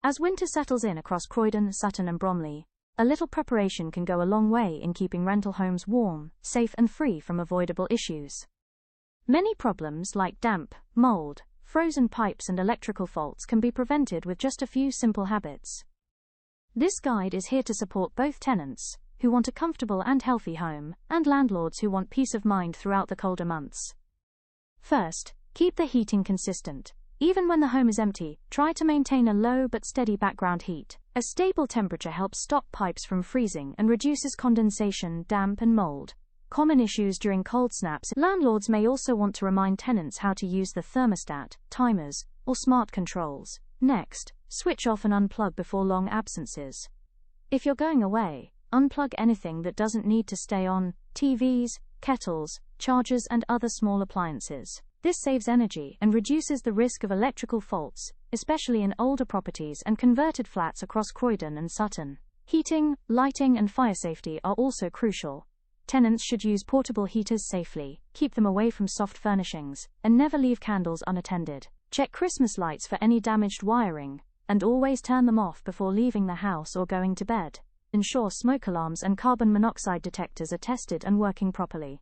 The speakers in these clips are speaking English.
As winter settles in across Croydon, Sutton and Bromley, a little preparation can go a long way in keeping rental homes warm, safe and free from avoidable issues. Many problems like damp, mold, frozen pipes and electrical faults can be prevented with just a few simple habits. This guide is here to support both tenants, who want a comfortable and healthy home, and landlords who want peace of mind throughout the colder months. First, keep the heating consistent. Even when the home is empty, try to maintain a low but steady background heat. A stable temperature helps stop pipes from freezing and reduces condensation, damp and mold, common issues during cold snaps. Landlords may also want to remind tenants how to use the thermostat, timers, or smart controls. Next, switch off and unplug before long absences. If you're going away, unplug anything that doesn't need to stay on: TVs, kettles, chargers and other small appliances. This saves energy and reduces the risk of electrical faults, especially in older properties and converted flats across Croydon and Sutton. Heating, lighting and fire safety are also crucial. Tenants should use portable heaters safely, keep them away from soft furnishings, and never leave candles unattended. Check Christmas lights for any damaged wiring, and always turn them off before leaving the house or going to bed. Ensure smoke alarms and carbon monoxide detectors are tested and working properly.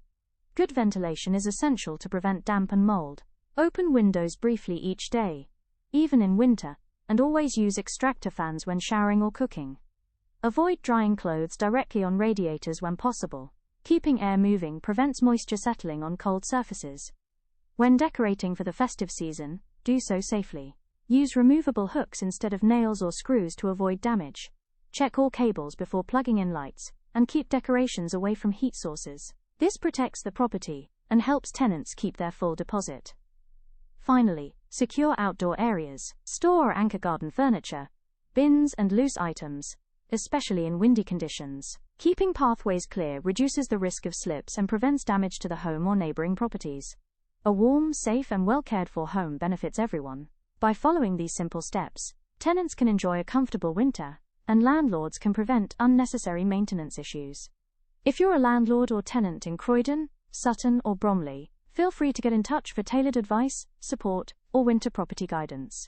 Good ventilation is essential to prevent damp and mold. Open windows briefly each day, even in winter, and always use extractor fans when showering or cooking. Avoid drying clothes directly on radiators when possible. Keeping air moving prevents moisture settling on cold surfaces. When decorating for the festive season, do so safely. Use removable hooks instead of nails or screws to avoid damage. Check all cables before plugging in lights, and keep decorations away from heat sources. This protects the property and helps tenants keep their full deposit. Finally, secure outdoor areas. Store or anchor garden furniture, bins and loose items, especially in windy conditions. Keeping pathways clear reduces the risk of slips and prevents damage to the home or neighboring properties. A warm, safe and well cared for home benefits everyone. By following these simple steps, tenants can enjoy a comfortable winter, and landlords can prevent unnecessary maintenance issues. If you're a landlord or tenant in Croydon, Sutton or Bromley, feel free to get in touch for tailored advice, support, or winter property guidance.